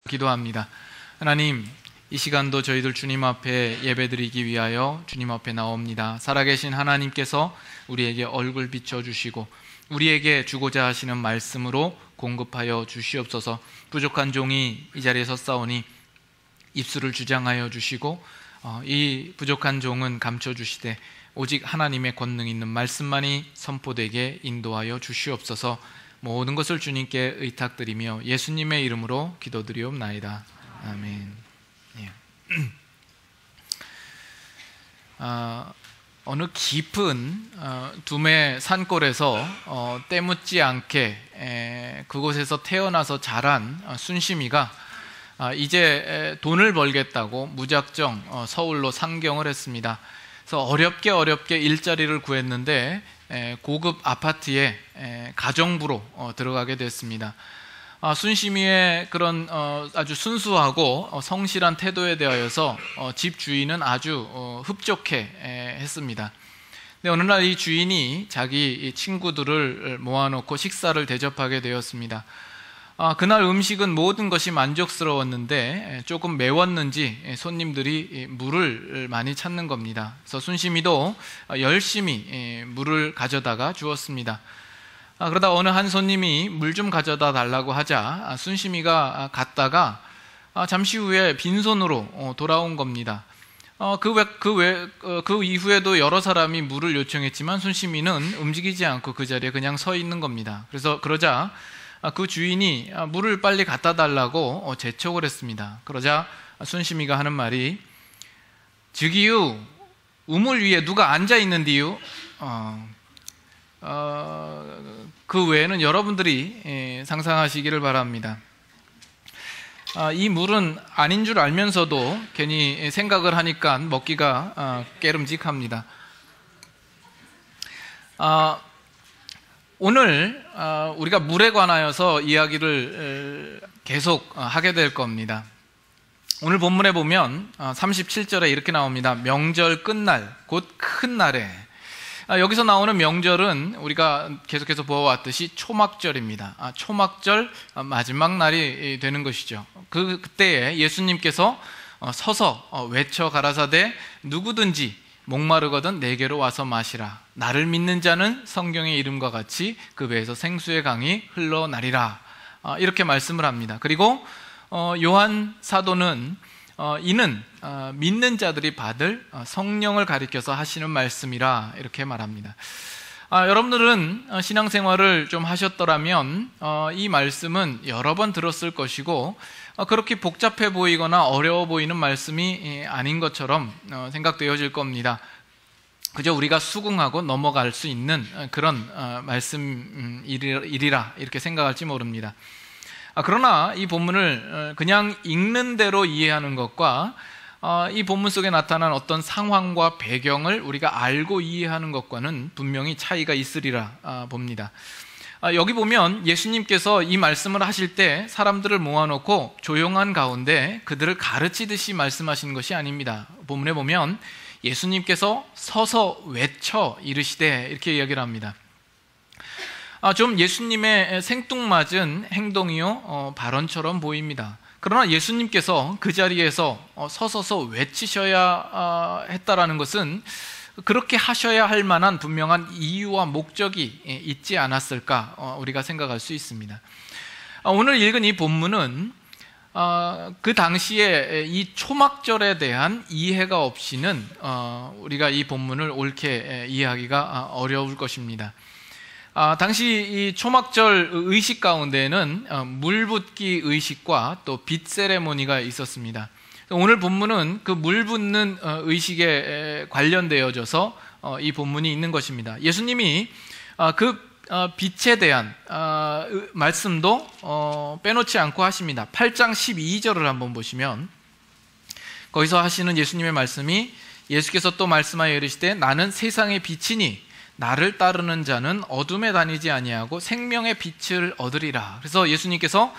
기도합니다. 하나님, 이 시간도 저희들 주님 앞에 예배드리기 위하여 주님 앞에 나옵니다. 살아계신 하나님께서 우리에게 얼굴 비춰주시고 우리에게 주고자 하시는 말씀으로 공급하여 주시옵소서. 부족한 종이 이 자리에 섰사오니 입술을 주장하여 주시고 이 부족한 종은 감춰주시되 오직 하나님의 권능 있는 말씀만이 선포되게 인도하여 주시옵소서. 모든 것을 주님께 의탁드리며 예수님의 이름으로 기도드리옵나이다. 아멘. 예. 어느 깊은 둠의 산골에서 때묻지 않게 그곳에서 태어나서 자란 순심이가 이제 돈을 벌겠다고 무작정 서울로 상경을 했습니다. 그래서 어렵게 일자리를 구했는데 고급 아파트에 가정부로 들어가게 됐습니다. 순심이의 그런 아주 순수하고 성실한 태도에 대하여서 집 주인은 아주 흡족해 했습니다. 근데 어느 날 이 주인이 자기 친구들을 모아놓고 식사를 대접하게 되었습니다. 그날 음식은 모든 것이 만족스러웠는데 조금 매웠는지 손님들이 물을 많이 찾는 겁니다. 그래서 순심이도 열심히 물을 가져다가 주었습니다. 그러다 어느 한 손님이 물 좀 가져다 달라고 하자 순심이가 갔다가 잠시 후에 빈손으로 돌아온 겁니다. 그 이후에도 여러 사람이 물을 요청했지만 순심이는 움직이지 않고 그 자리에 그냥 서 있는 겁니다. 그러자 그 주인이 물을 빨리 갖다 달라고 재촉을 했습니다. 그러자 순심이가 하는 말이 저기요, 우물 위에 누가 앉아 있는디요? 그 외에는 여러분들이 상상하시기를 바랍니다. 이 물은 아닌 줄 알면서도 괜히 생각을 하니까 먹기가 깨름직합니다. 오늘 우리가 물에 관하여서 이야기를 계속 하게 될 겁니다. 오늘 본문에 보면 37절에 이렇게 나옵니다. 명절 끝날, 곧 큰 날에. 여기서 나오는 명절은 우리가 계속해서 보아왔듯이 초막절입니다. 초막절 마지막 날이 되는 것이죠. 그때에 예수님께서 서서 외쳐 가라사대 누구든지 목마르거든 내게로 와서 마시라. 나를 믿는 자는 성경의 이름과 같이 그 배에서 생수의 강이 흘러나리라. 이렇게 말씀을 합니다. 그리고 요한 사도는 이는 믿는 자들이 받을 성령을 가리켜서 하시는 말씀이라 이렇게 말합니다. 여러분들은 신앙생활을 좀 하셨더라면 이 말씀은 여러 번 들었을 것이고 그렇게 복잡해 보이거나 어려워 보이는 말씀이 아닌 것처럼 생각되어질 겁니다. 그저 우리가 수긍하고 넘어갈 수 있는 그런 말씀이리라 이렇게 생각할지 모릅니다. 그러나 이 본문을 그냥 읽는 대로 이해하는 것과 이 본문 속에 나타난 어떤 상황과 배경을 우리가 알고 이해하는 것과는 분명히 차이가 있으리라 봅니다. 여기 보면 예수님께서 이 말씀을 하실 때 사람들을 모아놓고 조용한 가운데 그들을 가르치듯이 말씀하신 것이 아닙니다. 본문에 보면 예수님께서 서서 외쳐 이르시되 이렇게 이야기를 합니다. 좀 예수님의 생뚱맞은 행동이요 발언처럼 보입니다. 그러나 예수님께서 그 자리에서 서서 외치셔야 했다라는 것은 그렇게 하셔야 할 만한 분명한 이유와 목적이 있지 않았을까 우리가 생각할 수 있습니다. 오늘 읽은 이 본문은 그 당시에 이 초막절에 대한 이해가 없이는 우리가 이 본문을 옳게 이해하기가 어려울 것입니다. 당시 이 초막절 의식 가운데는 물 붓기 의식과 또 빛 세레모니가 있었습니다. 오늘 본문은 그 물 붓는 의식에 관련되어져서 이 본문이 있는 것입니다. 예수님이 그 빛에 대한 말씀도 빼놓지 않고 하십니다. 8장 12절을 한번 보시면 거기서 하시는 예수님의 말씀이 예수께서 또 말씀하여 이르시되 나는 세상의 빛이니 나를 따르는 자는 어둠에 다니지 아니하고 생명의 빛을 얻으리라. 그래서 예수님께서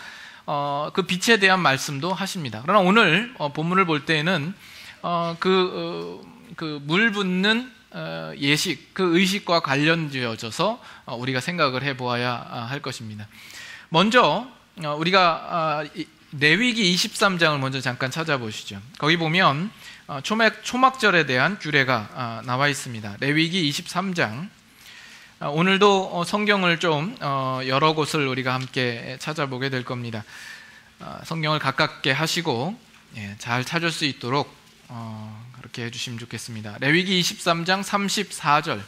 그 빛에 대한 말씀도 하십니다. 그러나 오늘 본문을 볼 때에는 그 물 붓는 예식, 그 의식과 관련되어져서 우리가 생각을 해보아야 할 것입니다. 먼저 우리가 레위기 23장을 먼저 잠깐 찾아보시죠. 거기 보면 초막절에 대한 규례가 나와 있습니다. 레위기 23장. 오늘도 성경을 좀 여러 곳을 우리가 함께 찾아보게 될 겁니다. 성경을 가깝게 하시고 잘 찾을 수 있도록 그렇게 해주시면 좋겠습니다. 레위기 23장 34절.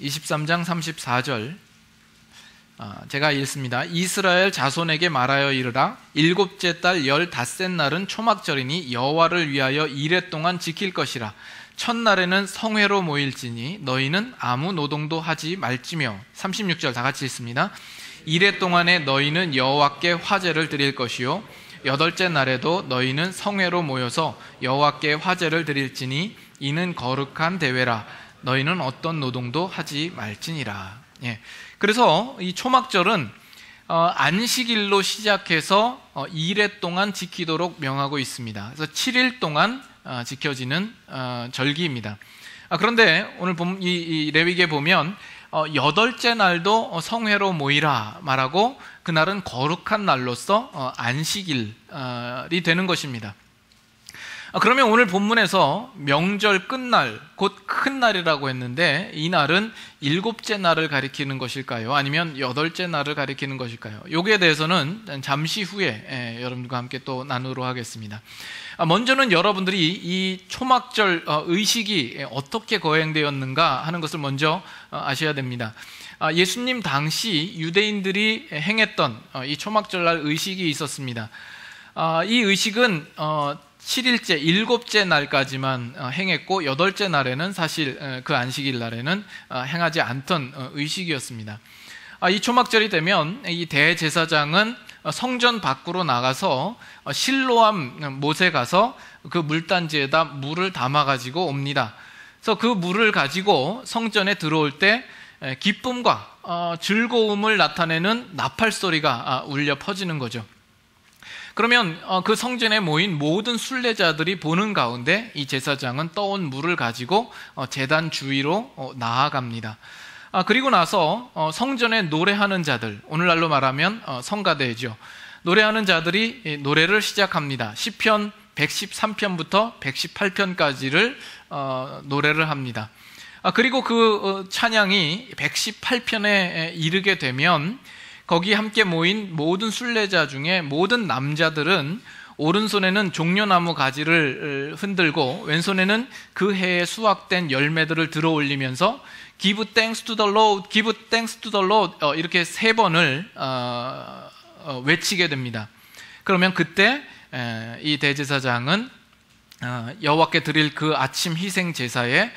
23장 34절 제가 읽습니다. 이스라엘 자손에게 말하여 이르라. 일곱째 달 15셋 날은 초막절이니 여호와를 위하여 이레 동안 지킬 것이라. 첫날에는 성회로 모일지니 너희는 아무 노동도 하지 말지며. 36절 다 같이 읽습니다. 이레 동안에 너희는 여호와께 화제를 드릴 것이요 여덟째 날에도 너희는 성회로 모여서 여호와께 화제를 드릴지니 이는 거룩한 대회라. 너희는 어떤 노동도 하지 말지니라. 그래서 이 초막절은 안식일로 시작해서 2일 동안 지키도록 명하고 있습니다. 그래서 7일 동안 지켜지는 절기입니다. 그런데 오늘 이 레위기에 보면 여덟째 날도 성회로 모이라 말하고 그날은 거룩한 날로서 안식일이 되는 것입니다. 그러면 오늘 본문에서 명절 끝날, 곧 큰 날이라고 했는데 이 날은 일곱째 날을 가리키는 것일까요? 아니면 여덟째 날을 가리키는 것일까요? 여기에 대해서는 잠시 후에 여러분들과 함께 또 나누도록 하겠습니다. 먼저는 여러분들이 이 초막절 의식이 어떻게 거행되었는가 하는 것을 먼저 아셔야 됩니다. 예수님 당시 유대인들이 행했던 이 초막절날 의식이 있었습니다. 이 의식은 7일째, 일곱째 날까지만 행했고 여덟째 날에는 사실 그 안식일 날에는 행하지 않던 의식이었습니다. 이 초막절이 되면 이 대제사장은 성전 밖으로 나가서 실로암 못에 가서 그 물단지에다 물을 담아가지고 옵니다. 그래서 그 물을 가지고 성전에 들어올 때 기쁨과 즐거움을 나타내는 나팔 소리가 울려 퍼지는 거죠. 그러면 그 성전에 모인 모든 순례자들이 보는 가운데 이 제사장은 떠온 물을 가지고 제단 주위로 나아갑니다. 그리고 나서 성전에 노래하는 자들, 오늘날로 말하면 성가대죠. 노래하는 자들이 노래를 시작합니다. 시편 113편부터 118편까지를 노래를 합니다. 그리고 그 찬양이 118편에 이르게 되면 거기 함께 모인 모든 순례자 중에 모든 남자들은 오른손에는 종려나무 가지를 흔들고 왼손에는 그 해에 수확된 열매들을 들어 올리면서 Give thanks to the Lord, give thanks to the Lord 이렇게 3번을 외치게 됩니다. 그러면 그때 이 대제사장은 여호와께 드릴 그 아침 희생 제사에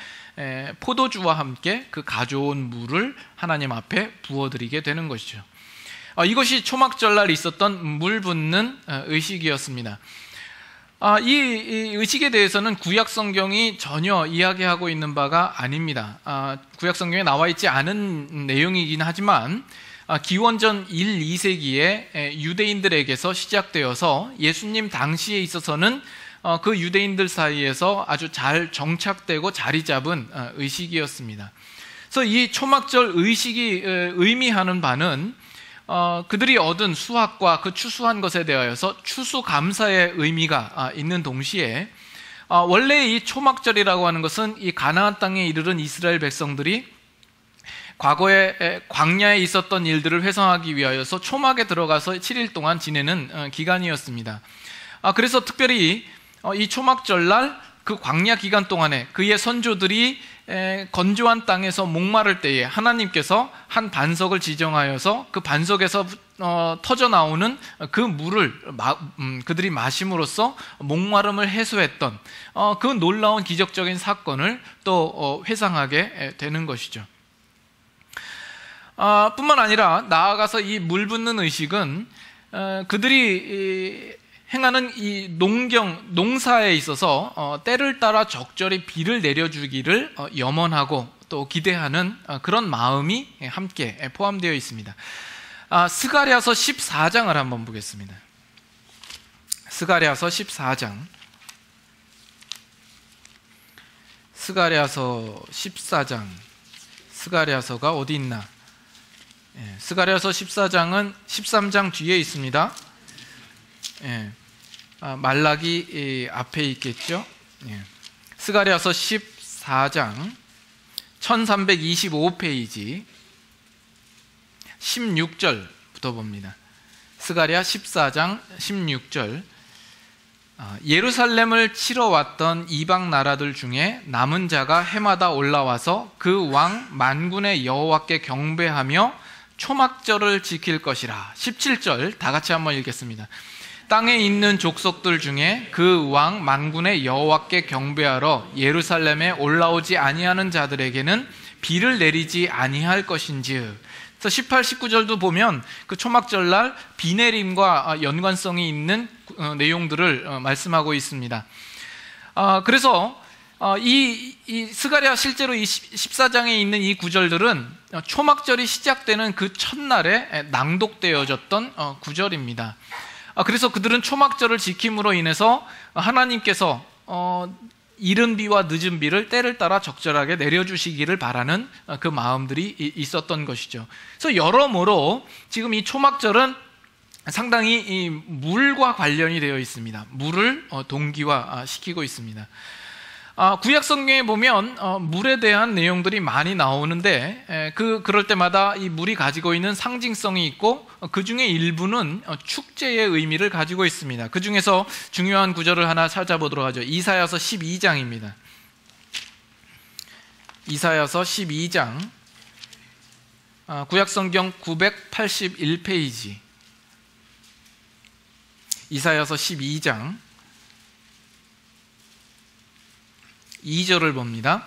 포도주와 함께 그 가져온 물을 하나님 앞에 부어드리게 되는 것이죠. 이것이 초막절날 있었던 물 붓는 의식이었습니다. 이 의식에 대해서는 구약 성경이 전혀 이야기하고 있는 바가 아닙니다. 구약 성경에 나와 있지 않은 내용이긴 하지만 기원전 1, 2세기에 유대인들에게서 시작되어서 예수님 당시에 있어서는 그 유대인들 사이에서 아주 잘 정착되고 자리 잡은 의식이었습니다. 그래서 이 초막절 의식이 의미하는 바는 그들이 얻은 수확과 그 추수한 것에 대하여서 추수감사의 의미가 있는 동시에 원래 이 초막절이라고 하는 것은 이 가나안 땅에 이르른 이스라엘 백성들이 과거에 광야에 있었던 일들을 회상하기 위하여서 초막에 들어가서 7일 동안 지내는 기간이었습니다. 그래서 특별히 이 초막절날 그 광야 기간 동안에 그의 선조들이 건조한 땅에서 목마를 때에 하나님께서 한 반석을 지정하여서 그 반석에서 터져 나오는 그 물을 그들이 마심으로써 목마름을 해소했던 그 놀라운 기적적인 사건을 또 회상하게 되는 것이죠. 뿐만 아니라 나아가서 이 물 붓는 의식은 그들이 행하는 이 농사에 있어서 때를 따라 적절히 비를 내려주기를 염원하고 또 기대하는 그런 마음이 함께 포함되어 있습니다. 스가랴서 14장을 한번 보겠습니다. 스가랴서 14장. 스가랴서 14장. 스가랴서가 어디 있나? 스가랴서 14장은 13장 뒤에 있습니다. 말라기 앞에 있겠죠. 스가랴서 14장 1325페이지 16절부터 봅니다. 스가랴 14장 16절. 예루살렘을 치러 왔던 이방 나라들 중에 남은 자가 해마다 올라와서 그 왕 만군의 여호와께 경배하며 초막절을 지킬 것이라. 17절 다 같이 한번 읽겠습니다. 땅에 있는 족속들 중에 그 왕 만군의 여호와께 경배하러 예루살렘에 올라오지 아니하는 자들에게는 비를 내리지 아니할 것인즉. 18, 19절도 보면 그 초막절날 비 내림과 연관성이 있는 내용들을 말씀하고 있습니다. 그래서 이 스가랴 실제로 이 14장에 있는 이 구절들은 초막절이 시작되는 그 첫날에 낭독되어졌던 구절입니다. 그래서 그들은 초막절을 지킴으로 인해서 하나님께서 이른 비와 늦은 비를 때를 따라 적절하게 내려주시기를 바라는 그 마음들이 있었던 것이죠. 그래서 여러모로 지금 이 초막절은 상당히 이 물과 관련이 되어 있습니다. 물을 동기화시키고 있습니다. 구약 성경에 보면 물에 대한 내용들이 많이 나오는데 그럴 때마다 이 물이 가지고 있는 상징성이 있고 그 중에 일부는 축제의 의미를 가지고 있습니다. 그 중에서 중요한 구절을 하나 찾아보도록 하죠. 이사야서 12장입니다. 이사야서 12장 구약 성경 981페이지 이사야서 12장 2절을 봅니다.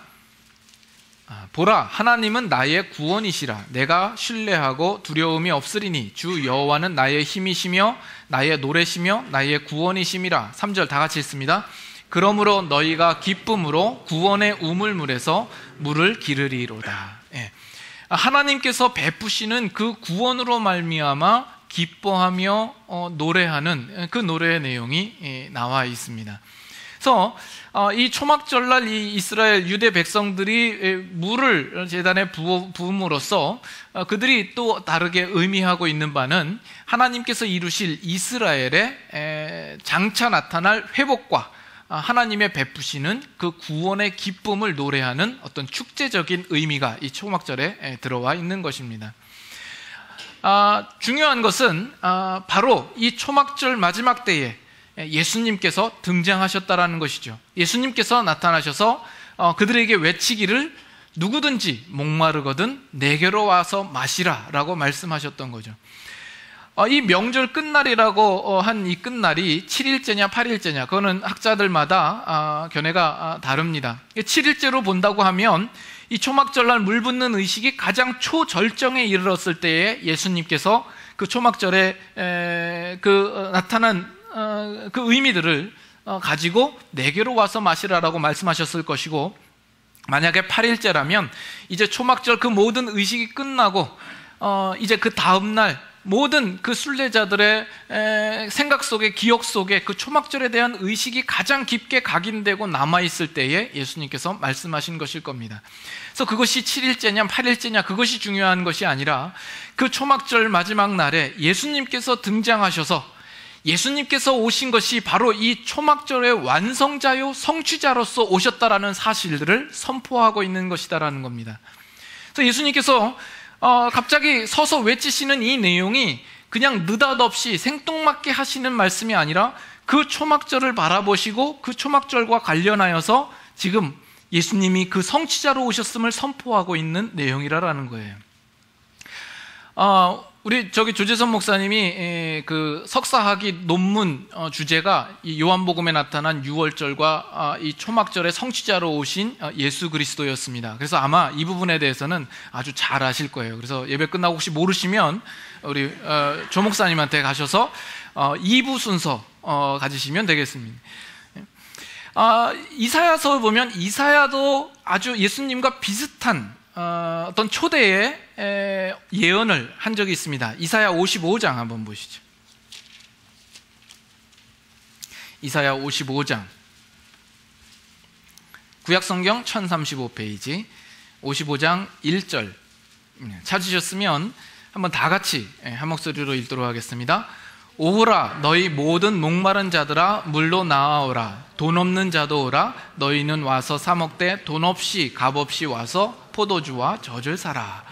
보라, 하나님은 나의 구원이시라. 내가 신뢰하고 두려움이 없으리니 주 여호와는 나의 힘이시며 나의 노래시며 나의 구원이심이라. 3절 다 같이 읽습니다. 그러므로 너희가 기쁨으로 구원의 우물물에서 물을 기르리로다. 하나님께서 베푸시는 그 구원으로 말미암아 기뻐하며 노래하는 그 노래의 내용이 나와 있습니다. 그래서 이 초막절날 이 이스라엘 유대 백성들이 물을 제단에 부음으로써 그들이 또 다르게 의미하고 있는 바는 하나님께서 이루실 이스라엘의 장차 나타날 회복과 하나님의 베푸시는 그 구원의 기쁨을 노래하는 어떤 축제적인 의미가 이 초막절에 들어와 있는 것입니다. 중요한 것은 바로 이 초막절 마지막 때에 예수님께서 등장하셨다라는 것이죠. 예수님께서 나타나셔서 그들에게 외치기를 누구든지 목마르거든 내게로 와서 마시라 라고 말씀하셨던 거죠. 이 명절 끝날이라고 한 이 끝날이 7일째냐 8일째냐 그거는 학자들마다 견해가 다릅니다. 7일째로 본다고 하면 이 초막절날 물 붓는 의식이 가장 초절정에 이르렀을 때에 예수님께서 그 초막절에 나타난 그 의미들을 가지고 내게로 와서 마시라라고 말씀하셨을 것이고, 만약에 8일째라면 이제 초막절 그 모든 의식이 끝나고 이제 그 다음날 모든 그 순례자들의 생각 속에, 기억 속에 그 초막절에 대한 의식이 가장 깊게 각인되고 남아있을 때에 예수님께서 말씀하신 것일 겁니다. 그래서 그것이 7일째냐 8일째냐 그것이 중요한 것이 아니라 그 초막절 마지막 날에 예수님께서 등장하셔서 예수님께서 오신 것이 바로 이 초막절의 완성자요 성취자로서 오셨다라는 사실들을 선포하고 있는 것이다라는 겁니다. 그래서 예수님께서 갑자기 서서 외치시는 이 내용이 그냥 느닷없이 생뚱맞게 하시는 말씀이 아니라 그 초막절을 바라보시고 그 초막절과 관련하여서 지금 예수님이 그 성취자로 오셨음을 선포하고 있는 내용이라는 거예요. 우리 조재선 목사님이 그 석사학위 논문 주제가 이 요한복음에 나타난 유월절과 이 초막절의 성취자로 오신 예수 그리스도였습니다. 그래서 아마 이 부분에 대해서는 아주 잘 아실 거예요. 그래서 예배 끝나고 혹시 모르시면 우리 조 목사님한테 가셔서 2부 순서 가지시면 되겠습니다. 이사야서 보면 이사야도 아주 예수님과 비슷한 어떤 초대의 예언을 한 적이 있습니다. 이사야 55장 한번 보시죠. 이사야 55장 구약성경 1035페이지 55장 1절 찾으셨으면 한번 다 같이 한 목소리로 읽도록 하겠습니다. 오라 너희 모든 목마른 자들아 물로 나아오라. 돈 없는 자도 오라. 너희는 와서 사 먹되 돈 없이 값 없이 와서 포도주와 젖을 사라.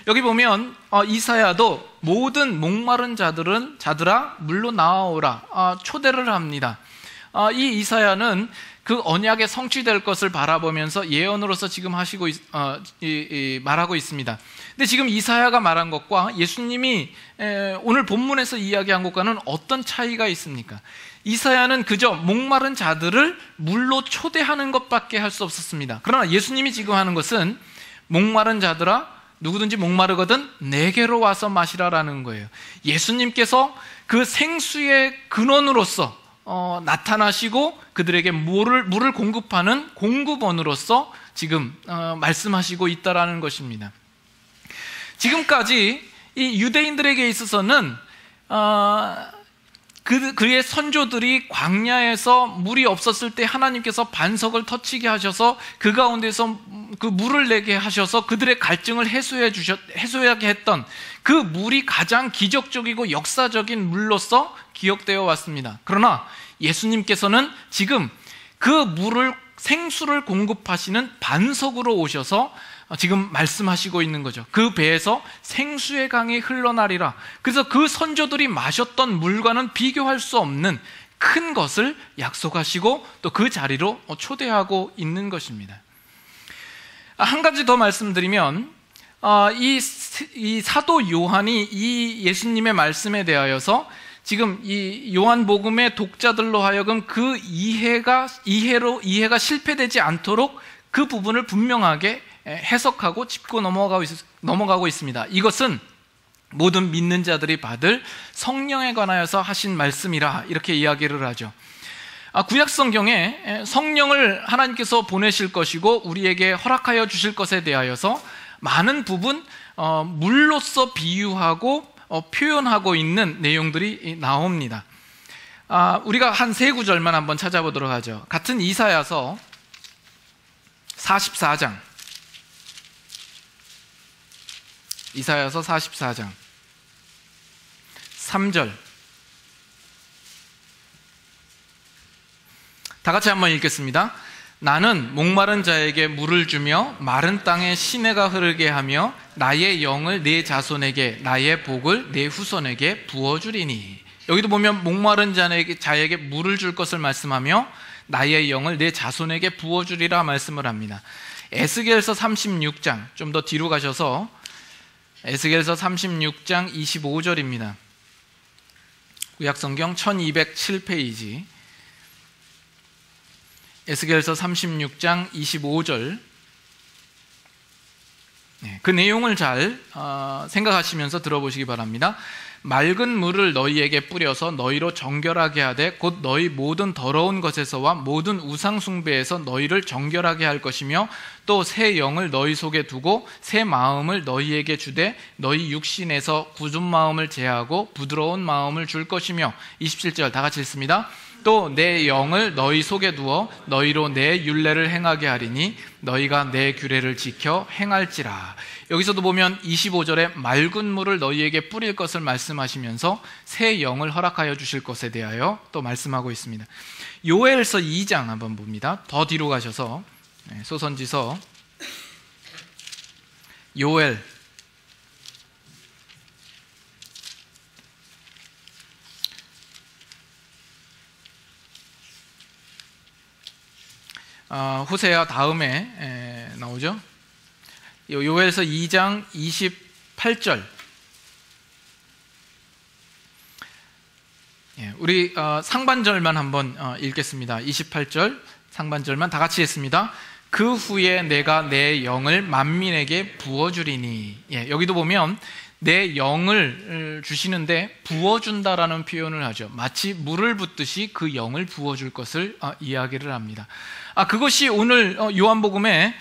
여기 보면 이사야도 모든 목마른 자들아 물로 나아오라 초대를 합니다. 이 이사야는 그 언약의 성취될 것을 바라보면서 예언으로서 지금 말하고 있습니다. 근데 지금 이사야가 말한 것과 예수님이 오늘 본문에서 이야기한 것과는 어떤 차이가 있습니까? 이사야는 그저 목마른 자들을 물로 초대하는 것밖에 할 수 없었습니다. 그러나 예수님이 지금 하는 것은 목마른 자들아 누구든지 목마르거든 내게로 와서 마시라라는 거예요. 예수님께서 그 생수의 근원으로서 나타나시고 그들에게 물을 공급하는 공급원으로서 지금 말씀하시고 있다라는 것입니다. 지금까지 이 유대인들에게 있어서는 그의 선조들이 광야에서 물이 없었을 때 하나님께서 반석을 터치게 하셔서 그 가운데서 그 물을 내게 하셔서 그들의 갈증을 해소하게 했던 그 물이 가장 기적적이고 역사적인 물로서 기억되어 왔습니다. 그러나 예수님께서는 지금 그 물을 생수를 공급하시는 반석으로 오셔서 지금 말씀하시고 있는 거죠. 그 배에서 생수의 강이 흘러나리라. 그래서 그 선조들이 마셨던 물과는 비교할 수 없는 큰 것을 약속하시고 또 그 자리로 초대하고 있는 것입니다. 한 가지 더 말씀드리면 이 사도 요한이 이 예수님의 말씀에 대하여서 지금 이 요한복음의 독자들로 하여금 그 이해가 실패되지 않도록 그 부분을 분명하게 해석하고 짚고 넘어가고 있습니다. 이것은 모든 믿는 자들이 받을 성령에 관하여서 하신 말씀이라 이렇게 이야기를 하죠. 구약 성경에 성령을 하나님께서 보내실 것이고 우리에게 허락하여 주실 것에 대하여서 많은 부분 물로서 비유하고 표현하고 있는 내용들이 나옵니다. 우리가 한 세 구절만 한번 찾아보도록 하죠. 같은 이사야서 44장, 이사야서 44장 3절 다 같이 한번 읽겠습니다. 나는 목마른 자에게 물을 주며 마른 땅에 시내가 흐르게 하며 나의 영을 내 자손에게 나의 복을 내 후손에게 부어주리니. 여기도 보면 목마른 자에게 물을 줄 것을 말씀하며 나의 영을 내 자손에게 부어주리라 말씀을 합니다. 에스겔서 36장 좀 더 뒤로 가셔서 에스겔서 36장 25절입니다. 구약성경 1207페이지 에스겔서 36장 25절 그 내용을 잘 생각하시면서 들어보시기 바랍니다. 맑은 물을 너희에게 뿌려서 너희로 정결하게 하되 곧 너희 모든 더러운 것에서와 모든 우상 숭배에서 너희를 정결하게 할 것이며 또 새 영을 너희 속에 두고 새 마음을 너희에게 주되 너희 육신에서 굳은 마음을 제하고 부드러운 마음을 줄 것이며 27절 다 같이 읽습니다. 또 내 영을 너희 속에 두어 너희로 내 율례를 행하게 하리니 너희가 내 규례를 지켜 행할지라. 여기서도 보면 25절에 맑은 물을 너희에게 뿌릴 것을 말씀하시면서 새 영을 허락하여 주실 것에 대하여 또 말씀하고 있습니다. 요엘서 2장 한번 봅니다. 더 뒤로 가셔서 소선지서 요엘 호세아 다음에 나오죠. 요엘서 2장 28절 우리 상반절만 한번 읽겠습니다. 28절 상반절만 다 같이 했습니다. 그 후에 내가 내 영을 만민에게 부어주리니. 여기도 보면 내 영을 주시는데 부어준다라는 표현을 하죠. 마치 물을 붓듯이 그 영을 부어줄 것을 이야기를 합니다. 그것이 오늘 요한복음에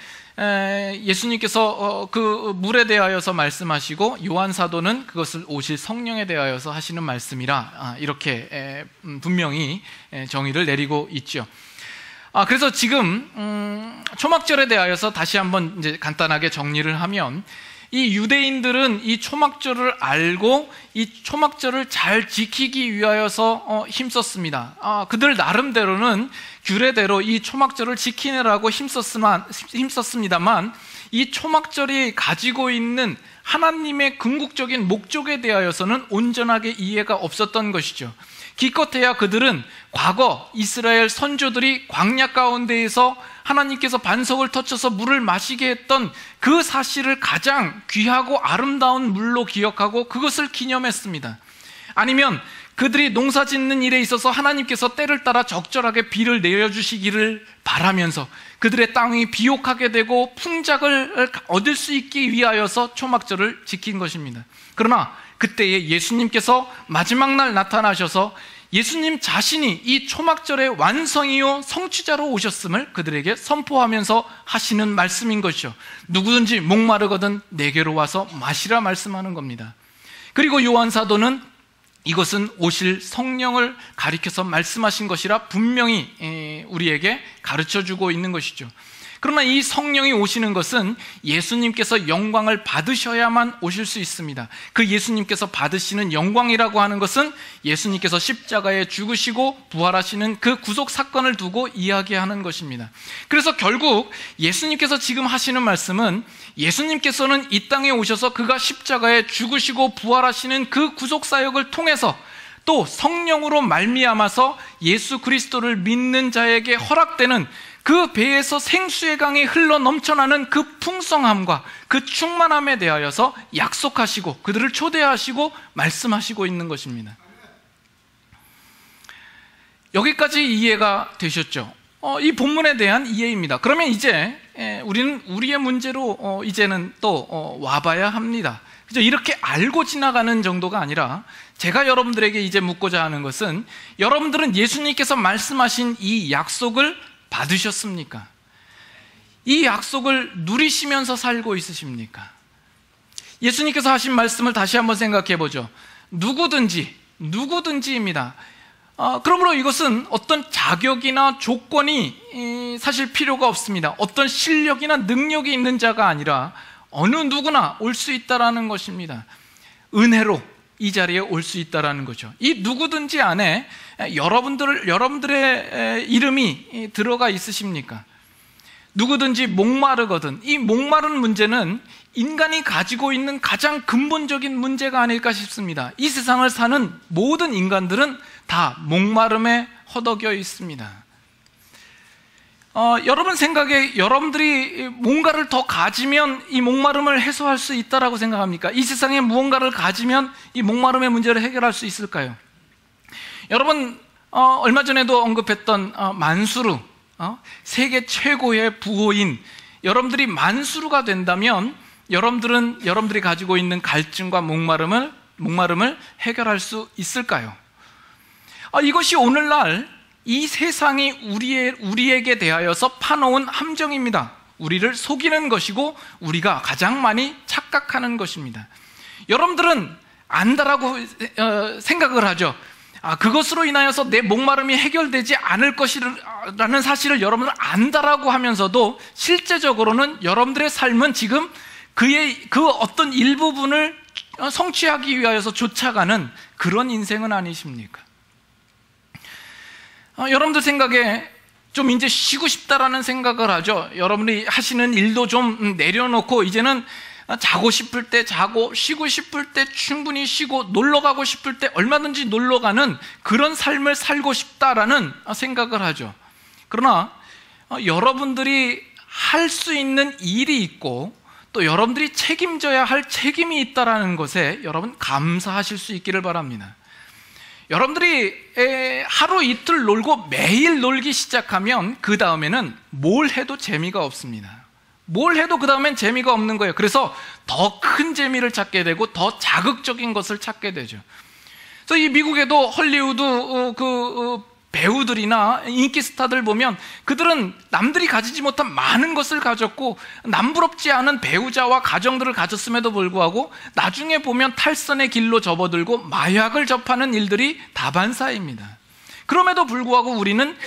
예수님께서 그 물에 대하여서 말씀하시고 요한 사도는 그것을 오실 성령에 대하여서 하시는 말씀이라 이렇게 분명히 정의를 내리고 있죠. 그래서 지금 초막절에 대하여서 다시 한번 이제 간단하게 정리를 하면 이 유대인들은 이 초막절을 알고 이 초막절을 잘 지키기 위하여서 힘썼습니다. 그들 나름대로는 규례대로 이 초막절을 지키느라고 힘썼습니다만 이 초막절이 가지고 있는 하나님의 궁극적인 목적에 대하여서는 온전하게 이해가 없었던 것이죠. 기껏해야 그들은 과거 이스라엘 선조들이 광야 가운데에서 하나님께서 반석을 터쳐서 물을 마시게 했던 그 사실을 가장 귀하고 아름다운 물로 기억하고 그것을 기념했습니다. 아니면 그들이 농사 짓는 일에 있어서 하나님께서 때를 따라 적절하게 비를 내려주시기를 바라면서 그들의 땅이 비옥하게 되고 풍작을 얻을 수 있기 위하여서 초막절을 지킨 것입니다. 그러나 그때에 예수님께서 마지막 날 나타나셔서 예수님 자신이 이 초막절의 완성이요 성취자로 오셨음을 그들에게 선포하면서 하시는 말씀인 것이죠. 누구든지 목마르거든 내게로 와서 마시라 말씀하는 겁니다. 그리고 요한 사도는 이것은 오실 성령을 가리켜서 말씀하신 것이라 분명히 우리에게 가르쳐주고 있는 것이죠. 그러나 이 성령이 오시는 것은 예수님께서 영광을 받으셔야만 오실 수 있습니다. 그 예수님께서 받으시는 영광이라고 하는 것은 예수님께서 십자가에 죽으시고 부활하시는 그 구속 사건을 두고 이야기하는 것입니다. 그래서 결국 예수님께서 지금 하시는 말씀은 예수님께서는 이 땅에 오셔서 그가 십자가에 죽으시고 부활하시는 그 구속 사역을 통해서 또 성령으로 말미암아서 예수 그리스도를 믿는 자에게 허락되는 그 배에서 생수의 강이 흘러 넘쳐나는 그 풍성함과 그 충만함에 대하여서 약속하시고 그들을 초대하시고 말씀하시고 있는 것입니다. 여기까지 이해가 되셨죠? 이 본문에 대한 이해입니다. 그러면 이제 우리는 우리의 문제로 이제는 또 와봐야 합니다. 그죠? 이렇게 알고 지나가는 정도가 아니라 제가 여러분들에게 이제 묻고자 하는 것은 여러분들은 예수님께서 말씀하신 이 약속을 받으셨습니까? 이 약속을 누리시면서 살고 있으십니까? 예수님께서 하신 말씀을 다시 한번 생각해 보죠. 누구든지입니다. 그러므로 이것은 어떤 자격이나 조건이 사실 필요가 없습니다. 어떤 실력이나 능력이 있는 자가 아니라 어느 누구나 올 수 있다라는 것입니다. 은혜로 이 자리에 올 수 있다라는 거죠. 이 누구든지 안에 여러분들의 이름이 들어가 있으십니까? 누구든지 목마르거든. 이 목마른 문제는 인간이 가지고 있는 가장 근본적인 문제가 아닐까 싶습니다. 이 세상을 사는 모든 인간들은 다 목마름에 허덕여 있습니다. 여러분 생각에 여러분들이 뭔가를 더 가지면 이 목마름을 해소할 수 있다라고 생각합니까? 이 세상에 무언가를 가지면 이 목마름의 문제를 해결할 수 있을까요? 여러분 얼마 전에도 언급했던 만수르, 세계 최고의 부호인, 여러분들이 만수르가 된다면 여러분들이 가지고 있는 갈증과 목마름을 해결할 수 있을까요? 이것이 오늘날 이 세상이 우리에게 대하여서 파놓은 함정입니다. 우리를 속이는 것이고 우리가 가장 많이 착각하는 것입니다. 여러분들은 안다라고 생각을 하죠. 그것으로 인하여서 내 목마름이 해결되지 않을 것이라는 사실을 여러분들 안다라고 하면서도 실제적으로는 여러분들의 삶은 지금 그 어떤 일부분을 성취하기 위하여서 쫓아가는 그런 인생은 아니십니까? 여러분들 생각에 좀 이제 쉬고 싶다라는 생각을 하죠. 여러분이 하시는 일도 좀 내려놓고 이제는 자고 싶을 때 자고, 쉬고 싶을 때 충분히 쉬고, 놀러 가고 싶을 때 얼마든지 놀러 가는 그런 삶을 살고 싶다라는 생각을 하죠. 그러나 여러분들이 할 수 있는 일이 있고 또 여러분들이 책임져야 할 책임이 있다라는 것에 여러분 감사하실 수 있기를 바랍니다. 여러분들이 하루 이틀 놀고 매일 놀기 시작하면 그 다음에는 뭘 해도 재미가 없습니다. 뭘 해도 그 다음엔 재미가 없는 거예요. 그래서 더 큰 재미를 찾게 되고 더 자극적인 것을 찾게 되죠. 그래서 이 미국에도 헐리우드 배우들이나 인기 스타들 보면 그들은 남들이 가지지 못한 많은 것을 가졌고 남부럽지 않은 배우자와 가정들을 가졌음에도 불구하고 나중에 보면 탈선의 길로 접어들고 마약을 접하는 일들이 다반사입니다. 그럼에도 불구하고 우리는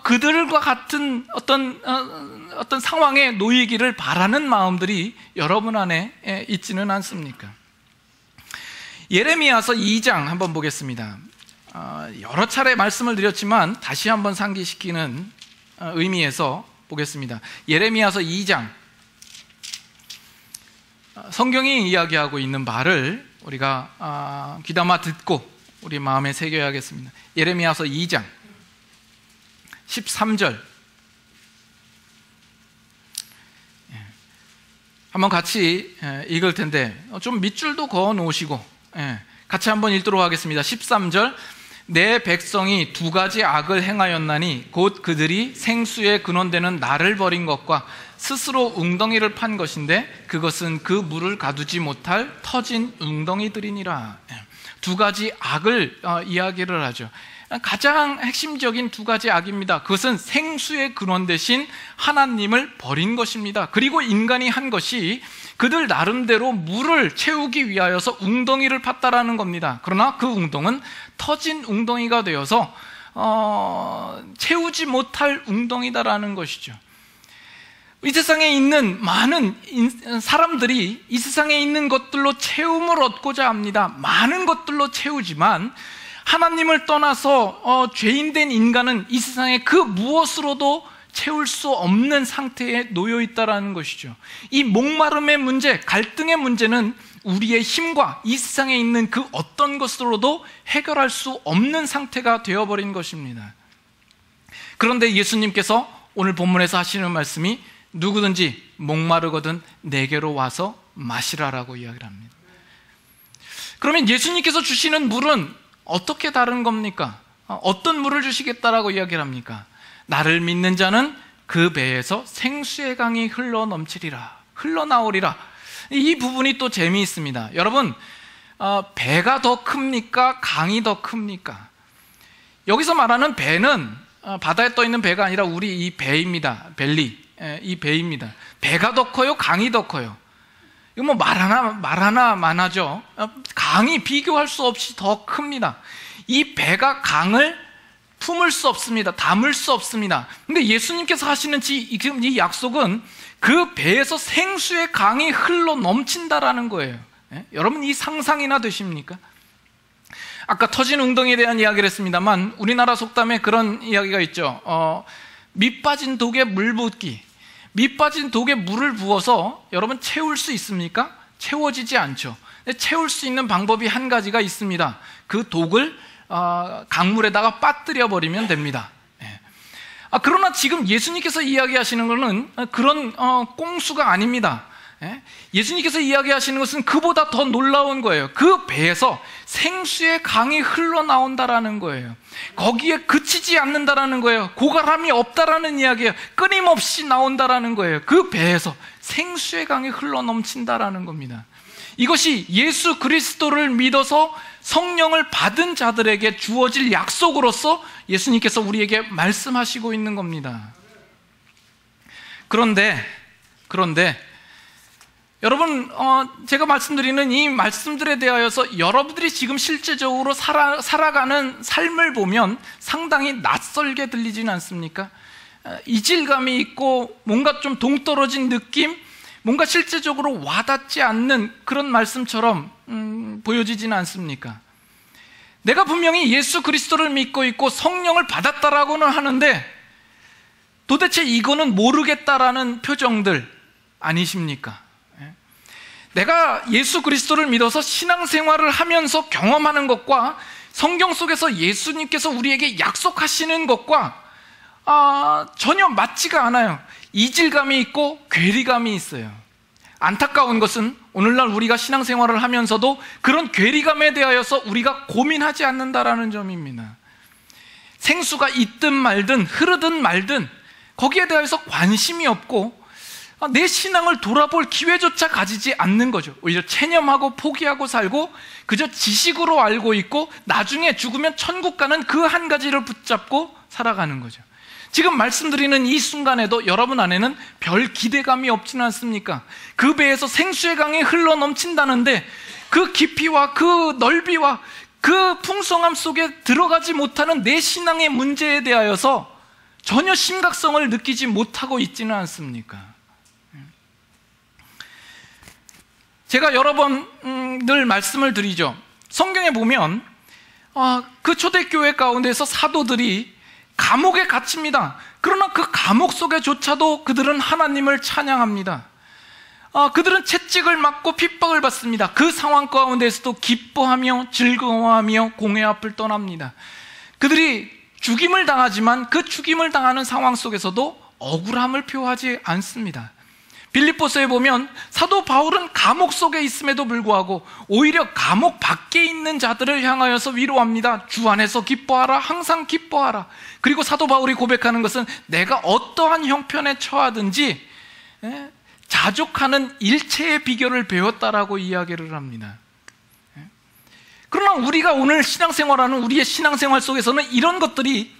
그들과 같은 어떤 상황에 놓이기를 바라는 마음들이 여러분 안에 있지는 않습니까? 예레미야서 2장 한번 보겠습니다. 여러 차례 말씀을 드렸지만 다시 한번 상기시키는 의미에서 보겠습니다. 예레미야서 2장, 성경이 이야기하고 있는 바를 우리가 귀담아 듣고 우리 마음에 새겨야겠습니다. 예레미야서 2장 13절 한번 같이 읽을 텐데 좀 밑줄도 그어 놓으시고 같이 한번 읽도록 하겠습니다. 13절, 내 백성이 두 가지 악을 행하였나니 곧 그들이 생수에 근원되는 나를 버린 것과 스스로 웅덩이를 판 것인데 그것은 그 물을 가두지 못할 터진 웅덩이들이니라. 두 가지 악을 이야기를 하죠. 가장 핵심적인 두 가지 악입니다. 그것은 생수의 근원 대신 하나님을 버린 것입니다. 그리고 인간이 한 것이 그들 나름대로 물을 채우기 위하여서 웅덩이를 팠다라는 겁니다. 그러나 그 웅덩은 터진 웅덩이가 되어서 채우지 못할 웅덩이다라는 것이죠. 이 세상에 있는 많은 사람들이 이 세상에 있는 것들로 채움을 얻고자 합니다. 많은 것들로 채우지만 하나님을 떠나서 죄인된 인간은 이 세상에 그 무엇으로도 채울 수 없는 상태에 놓여 있다는 것이죠. 이 목마름의 문제, 갈등의 문제는 우리의 힘과 이 세상에 있는 그 어떤 것으로도 해결할 수 없는 상태가 되어버린 것입니다. 그런데 예수님께서 오늘 본문에서 하시는 말씀이 누구든지 목마르거든 내게로 와서 마시라라고 이야기를 합니다. 그러면 예수님께서 주시는 물은 어떻게 다른 겁니까? 어떤 물을 주시겠다라고 이야기를 합니까? 나를 믿는 자는 그 배에서 생수의 강이 흘러넘치리라, 흘러나오리라. 이 부분이 또 재미있습니다. 여러분, 배가 더 큽니까? 강이 더 큽니까? 여기서 말하는 배는 바다에 떠 있는 배가 아니라 우리 이 배입니다. 벨리, 이 배입니다. 배가 더 커요? 강이 더 커요? 이거 뭐 말 하나 만하죠. 강이 비교할 수 없이 더 큽니다. 이 배가 강을 품을 수 없습니다. 담을 수 없습니다. 근데 예수님께서 하시는 지금 이 약속은 그 배에서 생수의 강이 흘러 넘친다라는 거예요. 여러분, 이 상상이나 되십니까? 아까 터진 웅덩이에 대한 이야기를 했습니다만 우리나라 속담에 그런 이야기가 있죠. 밑 빠진 독에 물 붓기. 밑 빠진 독에 물을 부어서 여러분 채울 수 있습니까? 채워지지 않죠. 채울 수 있는 방법이 한 가지가 있습니다. 그 독을 강물에다가 빠뜨려 버리면 됩니다. 그러나 지금 예수님께서 이야기하시는 것은 그런 꽁수가 아닙니다. 예수님께서 이야기하시는 것은 그보다 더 놀라운 거예요. 그 배에서 생수의 강이 흘러나온다라는 거예요. 거기에 그치지 않는다라는 거예요. 고갈함이 없다라는 이야기예요. 끊임없이 나온다라는 거예요. 그 배에서 생수의 강이 흘러넘친다라는 겁니다. 이것이 예수 그리스도를 믿어서 성령을 받은 자들에게 주어질 약속으로서 예수님께서 우리에게 말씀하시고 있는 겁니다. 그런데 여러분, 제가 말씀드리는 이 말씀들에 대하여서 여러분들이 지금 실제적으로 살아가는 삶을 보면 상당히 낯설게 들리지는 않습니까? 이질감이 있고 뭔가 좀 동떨어진 느낌, 뭔가 실제적으로 와닿지 않는 그런 말씀처럼 보여지지는 않습니까? 내가 분명히 예수 그리스도를 믿고 있고 성령을 받았다라고는 하는데 도대체 이거는 모르겠다라는 표정들 아니십니까? 내가 예수 그리스도를 믿어서 신앙생활을 하면서 경험하는 것과 성경 속에서 예수님께서 우리에게 약속하시는 것과 전혀 맞지가 않아요. 이질감이 있고 괴리감이 있어요. 안타까운 것은 오늘날 우리가 신앙생활을 하면서도 그런 괴리감에 대하여서 우리가 고민하지 않는다라는 점입니다. 생수가 있든 말든 흐르든 말든 거기에 대해서 관심이 없고 내 신앙을 돌아볼 기회조차 가지지 않는 거죠. 오히려 체념하고 포기하고 살고 그저 지식으로 알고 있고 나중에 죽으면 천국 가는 그 한 가지를 붙잡고 살아가는 거죠. 지금 말씀드리는 이 순간에도 여러분 안에는 별 기대감이 없지는 않습니까? 그 배에서 생수의 강이 흘러 넘친다는데 그 깊이와 그 넓이와 그 풍성함 속에 들어가지 못하는 내 신앙의 문제에 대하여서 전혀 심각성을 느끼지 못하고 있지는 않습니까? 제가 여러 번 늘 말씀을 드리죠. 성경에 보면 그 초대교회 가운데서 사도들이 감옥에 갇힙니다. 그러나 그 감옥 속에조차도 그들은 하나님을 찬양합니다. 그들은 채찍을 맞고 핍박을 받습니다. 그 상황 가운데서도 기뻐하며 즐거워하며 공회 앞을 떠납니다. 그들이 죽임을 당하지만 그 죽임을 당하는 상황 속에서도 억울함을 표하지 않습니다. 빌립보서에 보면 사도 바울은 감옥 속에 있음에도 불구하고 오히려 감옥 밖에 있는 자들을 향하여서 위로합니다. 주 안에서 기뻐하라, 항상 기뻐하라. 그리고 사도 바울이 고백하는 것은 내가 어떠한 형편에 처하든지 자족하는 일체의 비결을 배웠다라고 이야기를 합니다. 그러나 우리가 오늘 신앙생활하는 우리의 신앙생활 속에서는 이런 것들이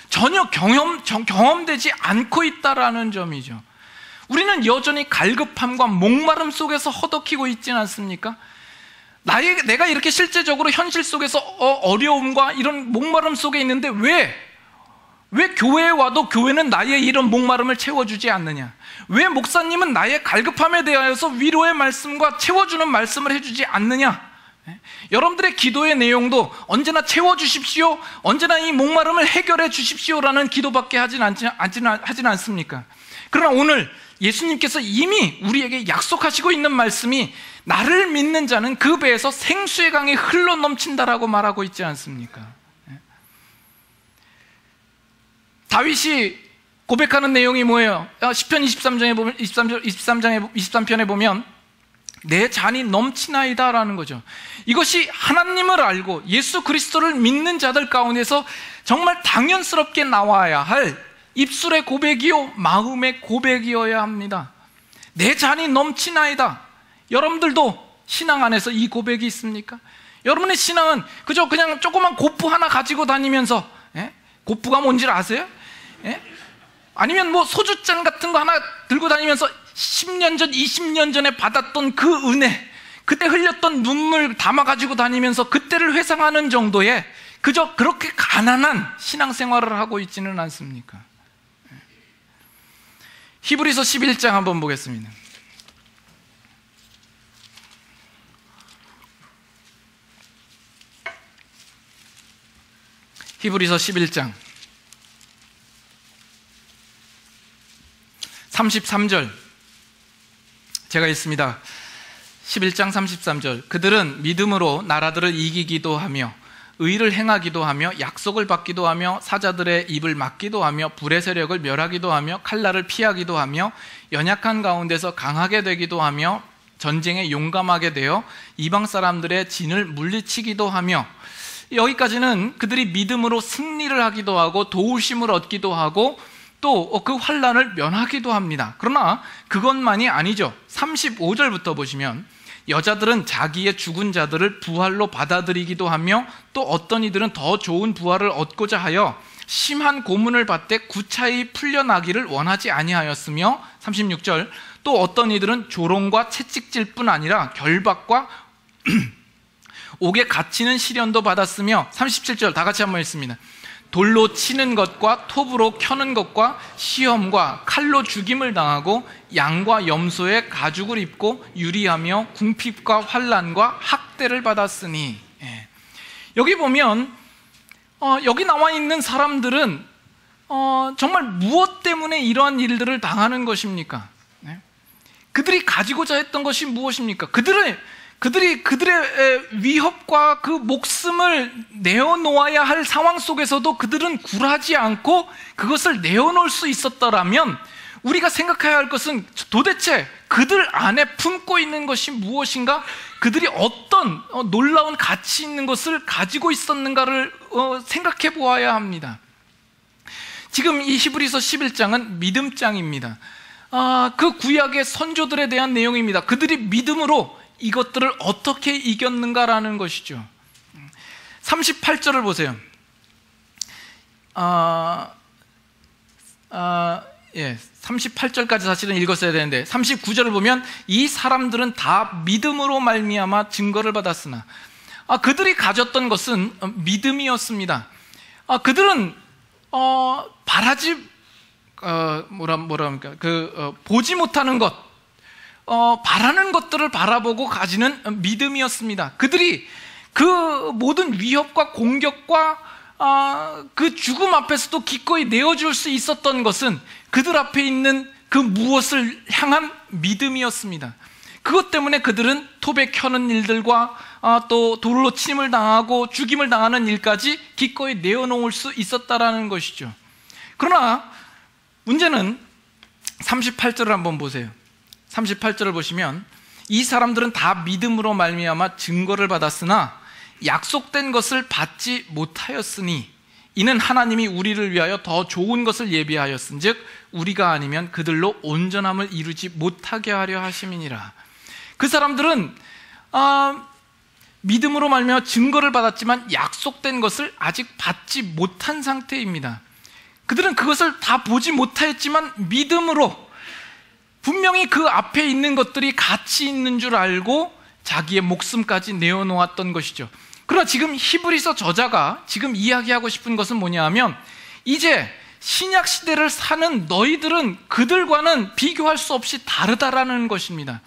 전혀 경험되지 않고 있다라는 점이죠. 우리는 여전히 갈급함과 목마름 속에서 허덕이고 있지는 않습니까? 내가 이렇게 실제적으로 현실 속에서 어려움과 이런 목마름 속에 있는데 왜 교회에 와도 교회는 나의 이런 목마름을 채워주지 않느냐? 왜 목사님은 나의 갈급함에 대하여서 위로의 말씀과 채워주는 말씀을 해주지 않느냐? 여러분들의 기도의 내용도 언제나 채워주십시오, 언제나 이 목마름을 해결해 주십시오라는 기도밖에 하진 않습니까? 그러나 오늘 예수님께서 이미 우리에게 약속하시고 있는 말씀이 나를 믿는 자는 그 배에서 생수의 강이 흘러 넘친다라고 말하고 있지 않습니까? 다윗이 고백하는 내용이 뭐예요? 시편 23장에 보면 23편에 보면 내 잔이 넘치나이다 라는 거죠. 이것이 하나님을 알고 예수 그리스도를 믿는 자들 가운데서 정말 당연스럽게 나와야 할 입술의 고백이요 마음의 고백이어야 합니다. 내 잔이 넘치나이다. 여러분들도 신앙 안에서 이 고백이 있습니까? 여러분의 신앙은 그냥 조그만 고프 하나 가지고 다니면서 고프가 뭔지 아세요? 아니면 뭐 소주잔 같은 거 하나 들고 다니면서 10년 전, 20년 전에 받았던 그 은혜, 그때 흘렸던 눈물 담아가지고 다니면서 그때를 회상하는 정도의 그저 그렇게 가난한 신앙생활을 하고 있지는 않습니까? 히브리서 11장 한번 보겠습니다. 히브리서 11장 33절 제가 읽습니다. 11장 33절 그들은 믿음으로 나라들을 이기기도 하며 의를 행하기도 하며 약속을 받기도 하며 사자들의 입을 막기도 하며 불의 세력을 멸하기도 하며 칼날을 피하기도 하며 연약한 가운데서 강하게 되기도 하며 전쟁에 용감하게 되어 이방 사람들의 진을 물리치기도 하며, 여기까지는 그들이 믿음으로 승리를 하기도 하고 도우심을 얻기도 하고 또 그 환난을 면하기도 합니다. 그러나 그것만이 아니죠. 35절부터 보시면 여자들은 자기의 죽은 자들을 부활로 받아들이기도 하며 또 어떤 이들은 더 좋은 부활을 얻고자 하여 심한 고문을 받되 구차히 풀려나기를 원하지 아니하였으며, 36절 또 어떤 이들은 조롱과 채찍질 뿐 아니라 결박과 옥에 갇히는 시련도 받았으며, 37절 다 같이 한번 읽습니다. 돌로 치는 것과 톱으로 켜는 것과 시험과 칼로 죽임을 당하고 양과 염소의 가죽을 입고 유리하며 궁핍과 환난과 학대를 받았으니. 여기 보면 여기 나와 있는 사람들은 정말 무엇 때문에 이러한 일들을 당하는 것입니까? 그들이 가지고자 했던 것이 무엇입니까? 그들의 위협과 그 목숨을 내어놓아야 할 상황 속에서도 그들은 굴하지 않고 그것을 내어놓을 수 있었더라면, 우리가 생각해야 할 것은 도대체 그들 안에 품고 있는 것이 무엇인가, 그들이 어떤 놀라운 가치 있는 것을 가지고 있었는가를 생각해 보아야 합니다. 지금 이 히브리서 11장은 믿음장입니다. 그 구약의 선조들에 대한 내용입니다. 그들이 믿음으로 이것들을 어떻게 이겼는가라는 것이죠. 38절을 보세요. 38절까지 사실은 읽었어야 되는데 39절을 보면 이 사람들은 다 믿음으로 말미암아 증거를 받았으나, 그들이 가졌던 것은 믿음이었습니다. 그들은 보지 못하는 것, 바라는 것들을 바라보고 가지는 믿음이었습니다. 그들이 그 모든 위협과 공격과 그 죽음 앞에서도 기꺼이 내어줄 수 있었던 것은 그들 앞에 있는 그 무엇을 향한 믿음이었습니다. 그것 때문에 그들은 톱에 켜는 일들과 또 돌로 침을 당하고 죽임을 당하는 일까지 기꺼이 내어놓을 수 있었다라는 것이죠. 그러나 문제는 38절을 한번 보세요. 38절을 보시면 이 사람들은 다 믿음으로 말미암아 증거를 받았으나 약속된 것을 받지 못하였으니 이는 하나님이 우리를 위하여 더 좋은 것을 예비하였은즉 우리가 아니면 그들로 온전함을 이루지 못하게 하려 하심이니라. 그 사람들은 믿음으로 말미암아 증거를 받았지만 약속된 것을 아직 받지 못한 상태입니다. 그들은 그것을 다 보지 못하였지만 믿음으로 분명히 그 앞에 있는 것들이 가치 있는 줄 알고 자기의 목숨까지 내어놓았던 것이죠. 그러나 지금 히브리서 저자가 지금 이야기하고 싶은 것은 뭐냐 하면 이제 신약 시대를 사는 너희들은 그들과는 비교할 수 없이 다르다라는 것입니다.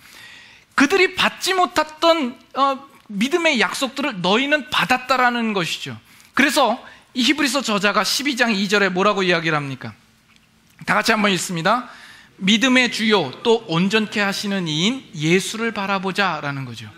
그들이 받지 못했던 믿음의 약속들을 너희는 받았다라는 것이죠. 그래서 이 히브리서 저자가 12장 2절에 뭐라고 이야기를 합니까? 다 같이 한번 읽습니다. 믿음의 주요 또 온전케 하시는 이인 예수를 바라보자라는 거죠.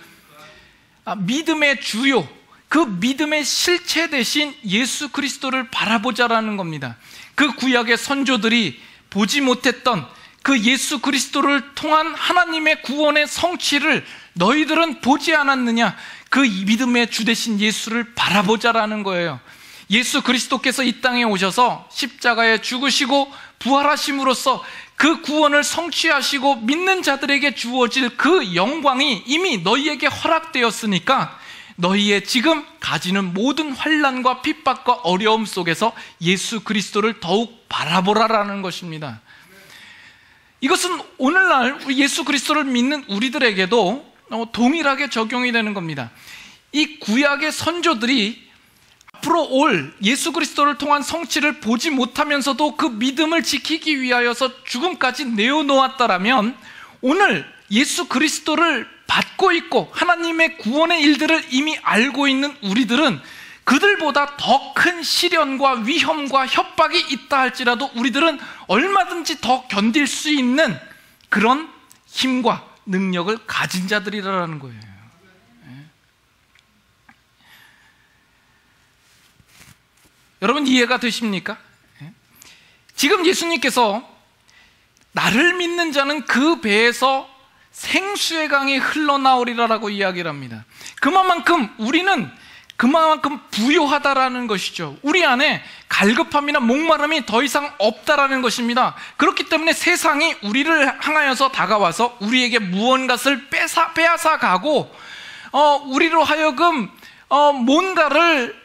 믿음의 주요, 그 믿음의 실체 대신 예수 그리스도를 바라보자라는 겁니다. 그 구약의 선조들이 보지 못했던 그 예수 그리스도를 통한 하나님의 구원의 성취를 너희들은 보지 않았느냐? 그 믿음의 주 대신 예수를 바라보자라는 거예요. 예수 그리스도께서 이 땅에 오셔서 십자가에 죽으시고 부활하심으로써 그 구원을 성취하시고 믿는 자들에게 주어질 그 영광이 이미 너희에게 허락되었으니까 너희의 지금 가지는 모든 환난과 핍박과 어려움 속에서 예수 그리스도를 더욱 바라보라라는 것입니다. 이것은 오늘날 예수 그리스도를 믿는 우리들에게도 동일하게 적용이 되는 겁니다. 이 구약의 선조들이 앞으로 올 예수 그리스도를 통한 성취를 보지 못하면서도 그 믿음을 지키기 위하여서 죽음까지 내어놓았다라면 오늘 예수 그리스도를 받고 있고 하나님의 구원의 일들을 이미 알고 있는 우리들은 그들보다 더 큰 시련과 위험과 협박이 있다 할지라도 우리들은 얼마든지 더 견딜 수 있는 그런 힘과 능력을 가진 자들이라는 거예요. 여러분 이해가 되십니까? 지금 예수님께서 나를 믿는 자는 그 배에서 생수의 강이 흘러나오리라라고 이야기를 합니다. 우리는 그만큼 부요하다라는 것이죠. 우리 안에 갈급함이나 목마름이 더 이상 없다라는 것입니다. 그렇기 때문에 세상이 우리를 향하여서 다가와서 우리에게 무언가를 빼앗아 가고 우리로 하여금 뭔가를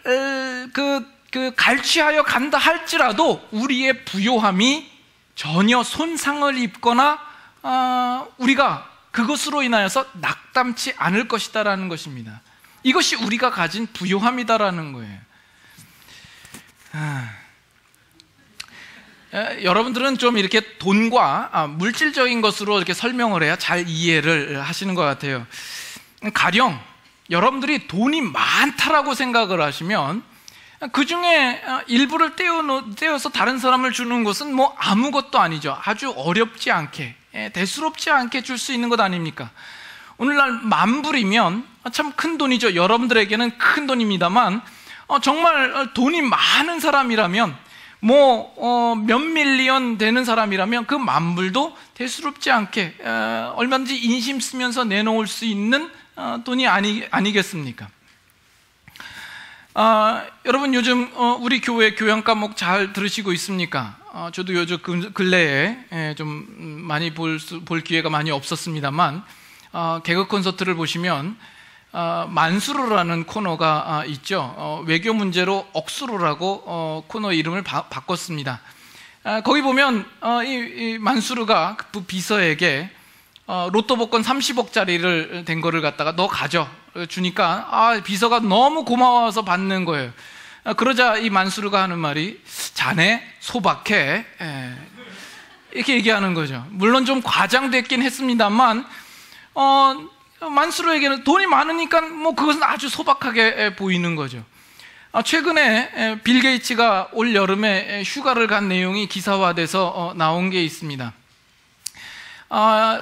갈취하여 간다 할지라도 우리의 부요함이 전혀 손상을 입거나 우리가 그것으로 인하여서 낙담치 않을 것이다라는 것입니다. 이것이 우리가 가진 부요함이다라는 거예요. 여러분들은 좀 이렇게 돈과 물질적인 것으로 이렇게 설명을 해야 잘 이해를 하시는 것 같아요. 가령 여러분들이 돈이 많다라고 생각을 하시면 그 중에 일부를 떼어서 다른 사람을 주는 것은 뭐 아무것도 아니죠. 아주 어렵지 않게, 대수롭지 않게 줄 수 있는 것 아닙니까? 오늘날 10,000불이면 참 큰 돈이죠. 여러분들에게는 큰 돈입니다만 정말 돈이 많은 사람이라면 몇 밀리언 되는 사람이라면 그 10,000불도 대수롭지 않게 얼마든지 인심 쓰면서 내놓을 수 있는 돈이 아니겠습니까? 여러분 요즘 우리 교회 교양 과목 잘 들으시고 있습니까? 저도 요즘 근래에 좀 많이 볼 기회가 많이 없었습니다만 개그 콘서트를 보시면 만수르라는 코너가 있죠. 외교 문제로 억수로라고 코너 이름을 바꿨습니다. 거기 보면 이 만수르가 그 비서에게 로또 복권 30억짜리를 된 거를 갖다가 너 가져 비서가 너무 고마워서 받는 거예요. 그러자 이 만수르가 하는 말이, 자 자네 소박해, 이렇게 얘기하는 거죠. 물론 좀 과장됐긴 했습니다만 만수르에게는 돈이 많으니까 뭐 그것은 아주 소박하게 보이는 거죠. 최근에 빌 게이츠가 올 여름에 휴가를 간 내용이 기사화돼서 나온 게 있습니다.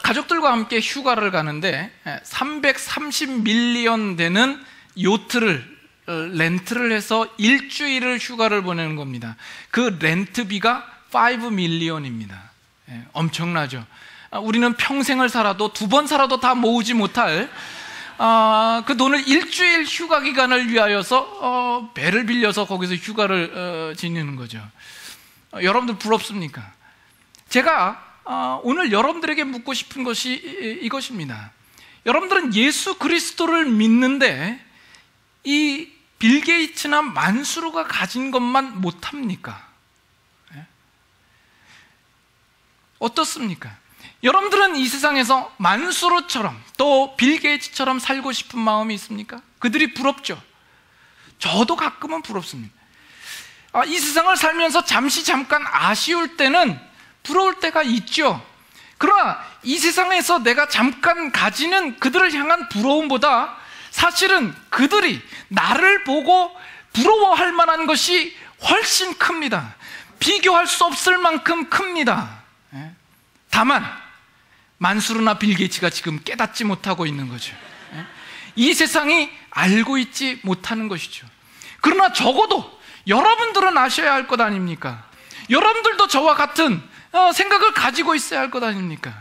가족들과 함께 휴가를 가는데 330밀리언 되는 요트를 렌트를 해서 일주일을 휴가를 보내는 겁니다. 그 렌트비가 5밀리언입니다. 엄청나죠. 우리는 평생을 살아도 2번 살아도 다 모으지 못할 그 돈을 일주일 휴가 기간을 위하여서 배를 빌려서 거기서 휴가를 지내는 거죠. 여러분들 부럽습니까? 제가 오늘 여러분들에게 묻고 싶은 것이 이것입니다. 여러분들은 예수 그리스도를 믿는데 이 빌 게이츠나 만수르가 가진 것만 못합니까? 어떻습니까? 여러분들은 이 세상에서 만수르처럼 또 빌 게이츠처럼 살고 싶은 마음이 있습니까? 그들이 부럽죠. 저도 가끔은 부럽습니다. 이 세상을 살면서 잠깐 아쉬울 때는 부러울 때가 있죠. 그러나 이 세상에서 내가 잠깐 가지는 그들을 향한 부러움보다 사실은 그들이 나를 보고 부러워할 만한 것이 훨씬 큽니다. 비교할 수 없을 만큼 큽니다. 다만 만수르나 빌 게이츠가 지금 깨닫지 못하고 있는 거죠. 이 세상이 알고 있지 못하는 것이죠. 그러나 적어도 여러분들은 아셔야 할 것 아닙니까? 여러분들도 저와 같은 생각을 가지고 있어야 할 것 아닙니까?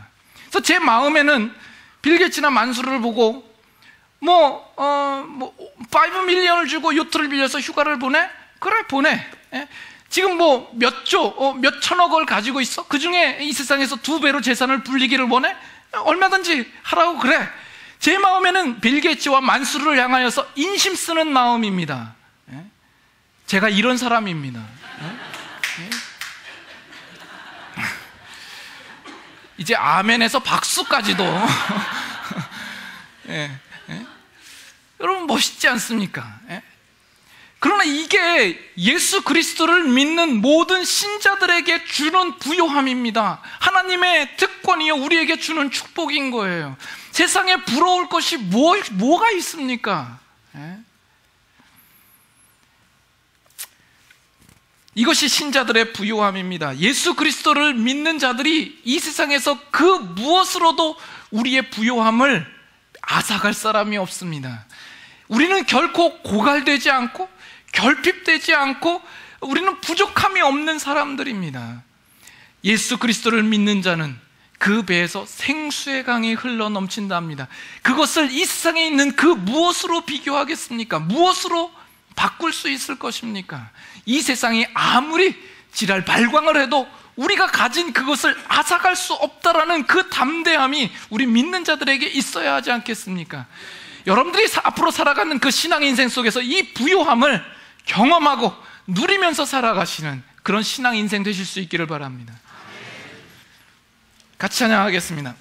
그래서 제 마음에는 빌 게이츠나 만수르를 보고 5밀리언을 주고 요트를 빌려서 휴가를 보내? 그래, 보내. 지금 몇 천억을 가지고 있어? 그 중에 이 세상에서 2배로 재산을 불리기를 원해? 얼마든지 하라고 그래. 제 마음에는 빌 게이츠와 만수르를 향하여서 인심 쓰는 마음입니다. 제가 이런 사람입니다. 이제 아멘에서 박수까지도 여러분 멋있지 않습니까? 그러나 이게 예수 그리스도를 믿는 모든 신자들에게 주는 부요함입니다. 하나님의 특권이요 우리에게 주는 축복인 거예요. 세상에 부러울 것이 뭐가 있습니까? 이것이 신자들의 부요함입니다. 예수 그리스도를 믿는 자들이 이 세상에서 그 무엇으로도 우리의 부요함을 앗아갈 사람이 없습니다. 우리는 결코 고갈되지 않고 결핍되지 않고 우리는 부족함이 없는 사람들입니다. 예수 그리스도를 믿는 자는 그 배에서 생수의 강이 흘러 넘친답니다. 그것을 이 세상에 있는 그 무엇으로 비교하겠습니까? 무엇으로 바꿀 수 있을 것입니까? 이 세상이 아무리 지랄 발광을 해도 우리가 가진 그것을 앗아갈 수 없다라는 그 담대함이 우리 믿는 자들에게 있어야 하지 않겠습니까? 여러분들이 앞으로 살아가는 그 신앙 인생 속에서 이 부요함을 경험하고 누리면서 살아가시는 그런 신앙 인생 되실 수 있기를 바랍니다. 같이 찬양하겠습니다.